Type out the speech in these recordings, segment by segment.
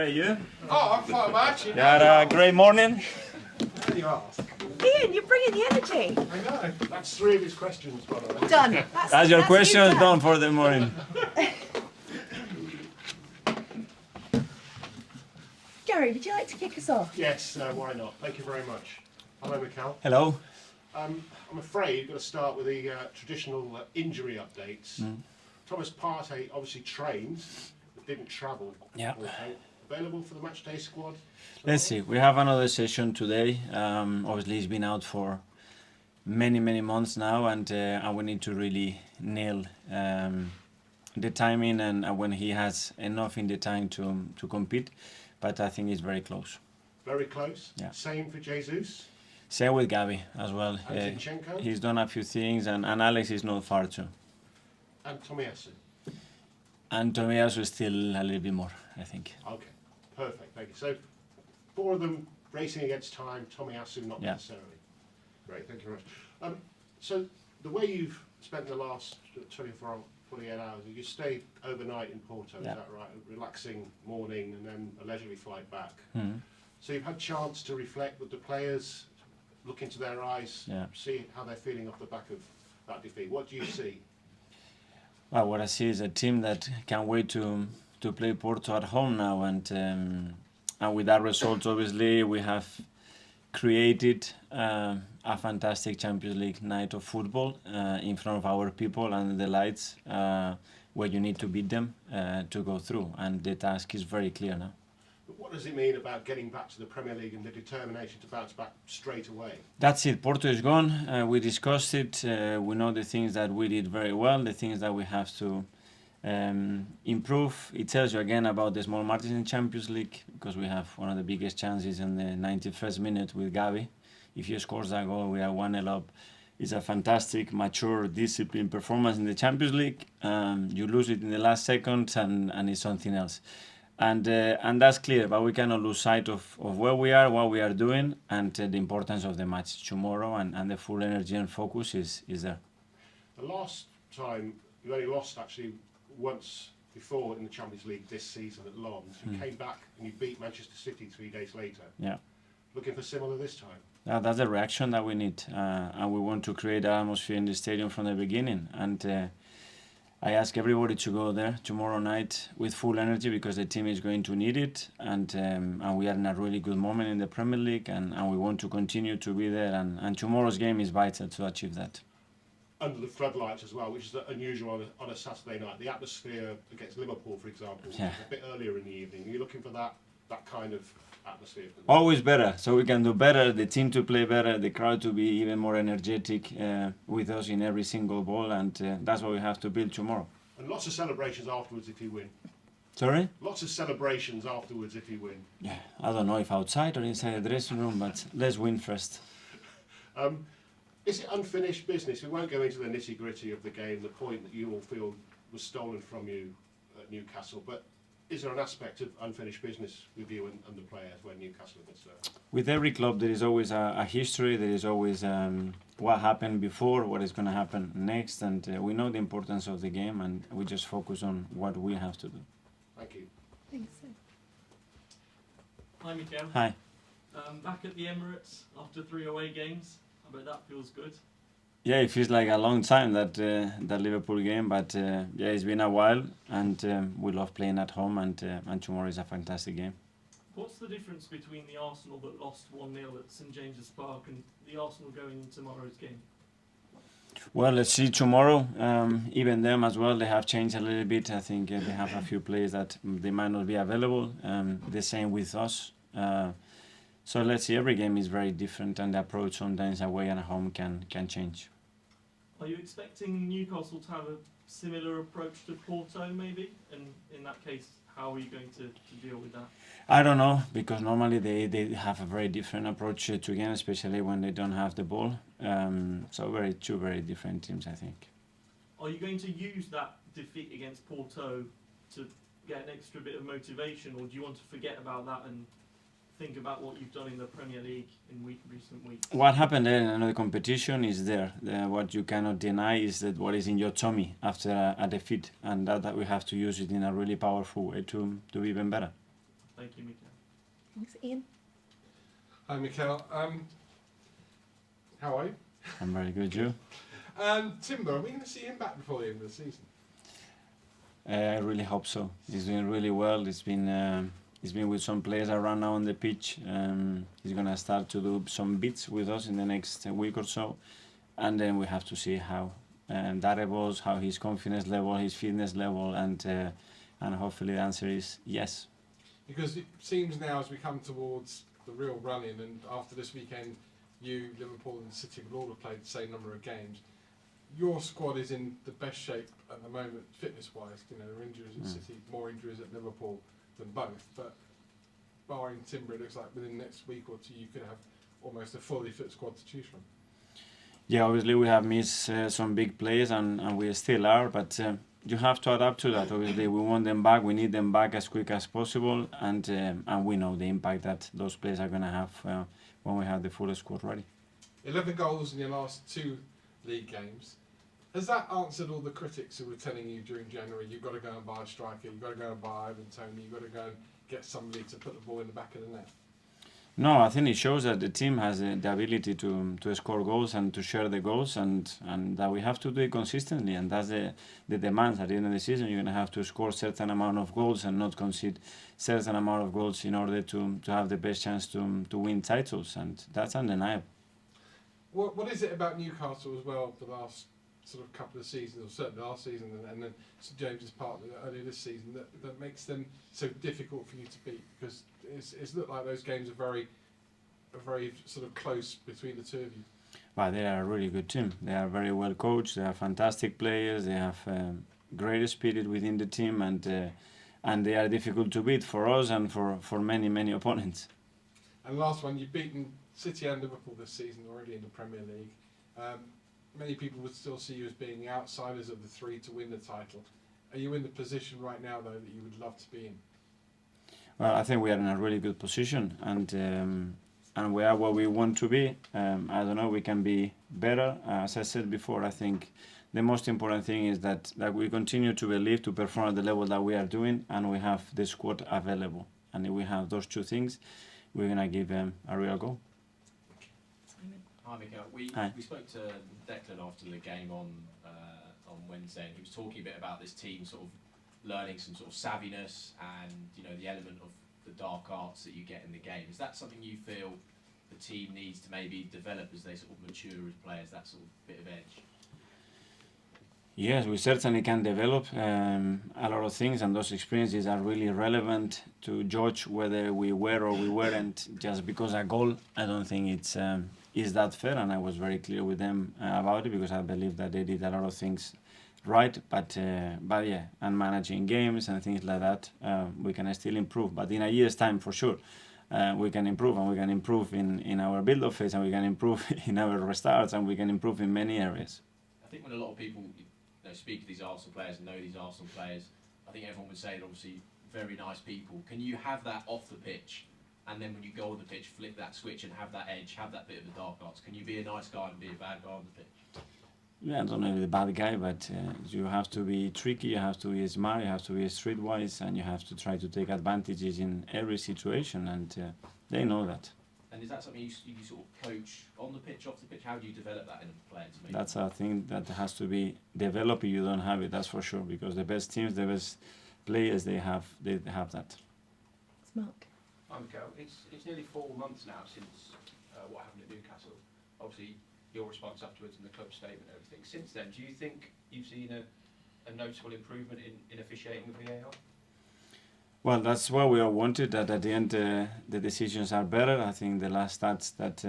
How are you? Oh, I'm fine, mate. You had a great morning? How do you ask? Ian, you're bringing the energy. I know. That's 3 of his questions, by the way. Done. That's your questions you done for the morning. Gary, would you like to kick us off? Yes, why not? Thank you very much. Hello, Mikhail. Hello. I'm afraid we're going to start with the traditional injury updates. Thomas Partey obviously trained, but didn't travel. Yeah. Okay. Available for the matchday squad? Let's see. We have another session today. Obviously, he's been out for many months now, and we need to really nail the timing and when he has enough in the time to compete. But I think it's very close. Very close. Yeah. Same for Jesus. Same with Gavi as well. And Zinchenko. He's done a few things, and Alex is not far too. And Tomiyasu. And Tomiyasu is still a little bit more, I think. Okay, perfect, thank you. So, 4 of them racing against time, Tomiyasu not necessarily. Great, thank you very much. So, the way you've spent the last 24 48 hours, you stayed overnight in Porto, is that right? A relaxing morning and then a leisurely flight back. So you've had chance to reflect with the players, look into their eyes, see how they're feeling off the back of that defeat. What do you see? Well, what I see is a team that can't wait to play Porto at home now, and with that result, obviously, we have created a fantastic Champions League night of football in front of our people and the lights, where you need to beat them to go through, and the task is very clear now. But what does it mean about getting back to the Premier League and the determination to bounce back straight away? That's it. Porto is gone. We discussed it. We know the things that we did very well, the things that we have to improve. It tells you again about the small margins in Champions League, because we have one of the biggest chances in the 91st minute with Gavi. If he scores that goal, we are 1-0 up. It's a fantastic, mature, disciplined performance in the Champions League. You lose it in the last second, and it's something else. And that's clear, but we cannot lose sight of where we are, what we are doing, and the importance of the match tomorrow, and the full energy and focus is there. The last time, you only lost actually once before in the Champions League this season at Lens. You came back and you beat Manchester City 3 days later. Yeah. Looking for similar this time? That's the reaction that we need, and we want to create an atmosphere in the stadium from the beginning. And I ask everybody to go there tomorrow night with full energy, because the team is going to need it, and we are in a really good moment in the Premier League, and we want to continue to be there, and tomorrow's game is vital to achieve that. Under the floodlights as well, which is unusual on a Saturday night. The atmosphere against Liverpool, for example, is a bit earlier in the evening. Are you looking for that kind of atmosphere? Always better, so we can do better, the team to play better, the crowd to be even more energetic with us in every single ball, and that's what we have to build tomorrow. And lots of celebrations afterwards if you win. Sorry? Lots of celebrations afterwards if you win. Yeah, I don't know if outside or inside the dressing room, but let's win first. Is it unfinished business? We won't go into the nitty-gritty of the game, the point that you all feel was stolen from you at Newcastle, but is there an aspect of unfinished business with you and the players when Newcastle are concerned? With every club, there is always a history, there is always what happened before, what is going to happen next, and we know the importance of the game, and we just focus on what we have to do. Thank you. Thanks. Hi, Mikhail. Hi. Back at the Emirates after 3 away games. I bet that feels good. Yeah, it feels like a long time, that Liverpool game, but yeah, it's been a while, and we love playing at home, and tomorrow is a fantastic game. What's the difference between the Arsenal that lost 1-0 at St James's Park and the Arsenal going in tomorrow's game? Well, let's see tomorrow. Even them as well, they have changed a little bit. I think they have a few players that they might not be available. The same with us. So let's see, every game is very different, and the approach sometimes away and home can change. Are you expecting Newcastle to have a similar approach to Porto maybe? And in that case, how are you going to deal with that? I don't know, because normally they have a very different approach to game, especially when they don't have the ball. So two very different teams, I think. Are you going to use that defeat against Porto to get an extra bit of motivation, or do you want to forget about that and think about what you've done in the Premier League in recent weeks? What happened there in another competition is there. What you cannot deny is that what is in your tummy after a defeat, and that we have to use it in a really powerful way to do even better. Thank you, Mika. Thanks, Ian. Hi, Mikel. How are you? I'm very good, you? Timber, are we going to see him back before the end of the season? I really hope so. He's doing really well. He's been with some players around now on the pitch. He's gonna start to do some bits with us in the next week or so, and then we have to see how that evolves, how his confidence level, his fitness level, and hopefully the answer is yes. Because it seems now as we come towards the real run-in, and after this weekend, you, Liverpool and City will all have played the same number of games. Your squad is in the best shape at the moment, fitness-wise. You know, there are injuries at City, more injuries at Liverpool than both. But barring Timber, it looks like within the next week or two, you could have almost a fully fit squad to choose from. Yeah, obviously we have missed some big players, and we still are, but you have to adapt to that. Obviously, we want them back. We need them back as quick as possible, and we know the impact that those players are going to have when we have the full squad ready. 11 goals in your last 2 league games. Has that answered all the critics who were telling you during January, you've got to go and buy a striker, you've got to go and buy Ivan Toney, you've got to go and get somebody to put the ball in the back of the net? No, I think it shows that the team has the ability to score goals and to share the goals, and that we have to do it consistently, and that's the demands at the end of the season. You're going to have to score certain amount of goals and not concede certain amount of goals in order to have the best chance to win titles, and that's undeniable. What is it about Newcastle as well the last sort of couple of seasons, or certainly last season and then St James's Park earlier this season, that makes them so difficult for you to beat? Because it's looked like those games are very sort of close between the two of you. But they are a really good team. They are very well coached. They are fantastic players. They have great spirit within the team, and they are difficult to beat for us and for many opponents. And last one, you've beaten City and Liverpool this season already in the Premier League. Many people would still see you as being the outsiders of the 3 to win the title. Are you in the position right now, though, that you would love to be in? Well, I think we are in a really good position, and we are where we want to be. I don't know, we can be better. As I said before, I think the most important thing is that we continue to believe, to perform at the level that we are doing, and we have the squad available. And if we have those 2 things, we're going to give them a real go. Hi, Mikel. We spoke to Declan after the game on Wednesday, and he was talking a bit about this team sort of learning some sort of savviness and, you know, the element of the dark arts that you get in the game. Is that something you feel the team needs to maybe develop as they sort of mature as players, that sort of bit of edge? Yes, we certainly can develop a lot of things, and those experiences are really relevant to judge whether we were or we weren't just because a goal. I don't think it's is that fair, and I was very clear with them about it, because I believe that they did a lot of things right, but yeah, and managing games and things like that, we can still improve. But in a year's time, for sure, we can improve, and we can improve in our build-up phase, and we can improve in our restarts, and we can improve in many areas. I think when a lot of people speak to these Arsenal players and know these Arsenal players, I think everyone would say they're obviously very nice people. Can you have that off the pitch, and then when you go on the pitch, flip that switch and have that edge, have that bit of the dark arts? Can you be a nice guy and be a bad guy on the pitch? Yeah, I don't know if you're the bad guy, but you have to be tricky, you have to be smart, you have to be streetwise, and you have to try to take advantages in every situation, and they know that. And is that something you sort of coach on the pitch, off the pitch? How do you develop that in a player? That's a thing that has to be developed if you don't have it, that's for sure, because the best teams, the best players, they have that. It's Mark. Hi, Mikel. It's nearly 4 months now since what happened at Newcastle. Obviously, your response afterwards and the club statement and everything. Since then, do you think you've seen a noticeable improvement in officiating with VAR? Well, that's what we all wanted, that at the end the decisions are better. I think the last stats that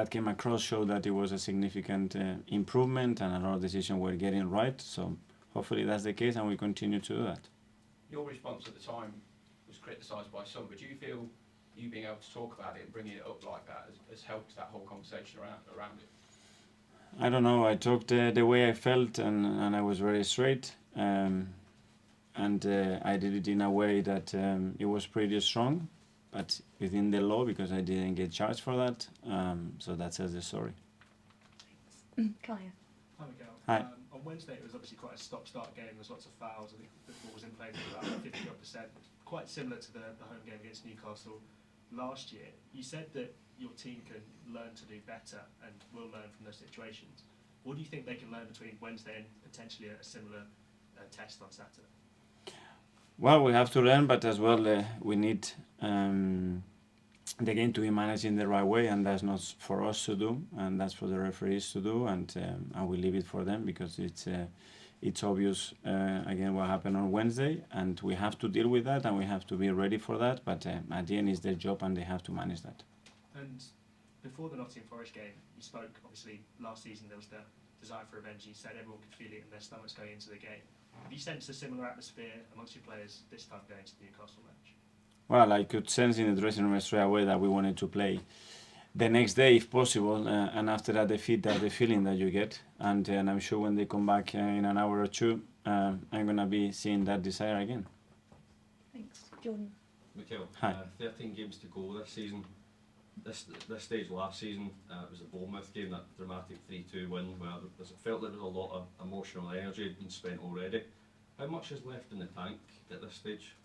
came across showed that it was a significant improvement, and a lot of decisions were getting right. So hopefully that's the case, and we continue to do that. Your response at the time was criticised by some, but do you feel you being able to talk about it and bringing it up like that has helped that whole conversation around it? I don't know. I talked the way I felt, and I was very straight. And I did it in a way that it was pretty strong, but within the law, because I didn't get charged for that. So that says the story. Kaya. Hi, Miguel. Hi. On Wednesday, it was obviously quite a stop-start game. There was lots of fouls. I think the ball was in play for about 50%. quite similar to the home game against Newcastle last year. You said that your team can learn to do better and will learn from those situations. What do you think they can learn between Wednesday and potentially a similar test on Saturday? Well, we have to learn, but as well we need the game to be managed in the right way, and that's not for us to do, and that's for the referees to do, and we leave it for them because it's obvious again what happened on Wednesday, and we have to deal with that, and we have to be ready for that. But at the end, it's their job, and they have to manage that. And before the Nottingham Forest game, you spoke, obviously, last season there was the desire for revenge. You said everyone could feel it in their stomachs going into the game. Have you sensed a similar atmosphere amongst your players this time going to the Newcastle match? Well, I could sense in the dressing room straight away that we wanted to play the next day if possible, and after that defeat, that's the feeling that you get. And I'm sure when they come back in an hour or two, I'm going to be seeing that desire again. Thanks. Jordan. Mikel, Hi. 13 games to go this season. This stage last season, it was the Bournemouth game, that dramatic 3-2 win, where it felt like there was a lot of emotional energy had been spent already. How much is left in the tank at this stage?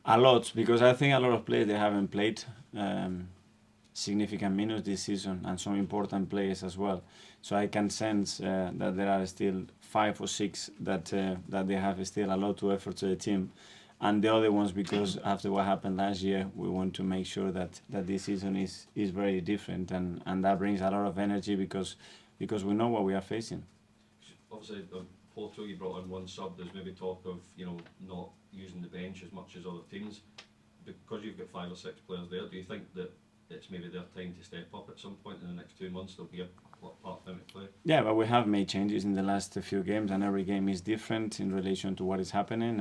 A lot, because I think a lot of players, they haven't played significant minutes this season, and some important players as well. So I can sense that there are still 5 or 6 that they have still a lot to effort to the team. And the other ones, because after what happened last year, we want to make sure that this season is very different, and that brings a lot of energy because we know what we are facing. Obviously, Porto, you brought on one sub. There's maybe talk of not using the bench as much as other teams. Because you've got 5 or 6 players there, do you think that it's maybe their time to step up at some point in the next 2 months? There'll be a part-time to play. Yeah, but we have made changes in the last few games, and every game is different in relation to what is happening,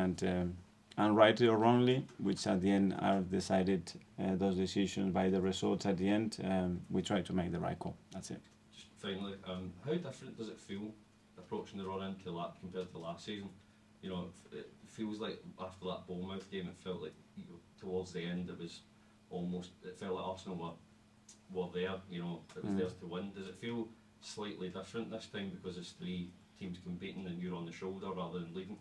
and rightly or wrongly, which at the end are decided, those decisions by the results at the end, we try to make the right call. That's it. Just finally, how different does it feel approaching the run into that compared to last season? It feels like after that Bournemouth game, it felt like towards the end it felt like Arsenal were there, it was theirs to win. Does it feel slightly different this time because there's 3 teams competing and you're on the shoulder rather than leading?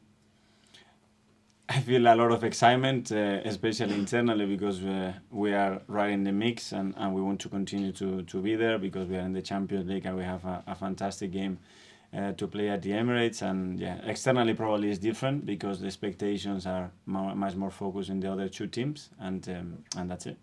I feel a lot of excitement, especially internally, because we are right in the mix, and we want to continue to be there because we are in the Champions League and we have a fantastic game to play at the Emirates. And yeah, externally probably is different because the expectations are much more focused on the other 2 teams, and that's it.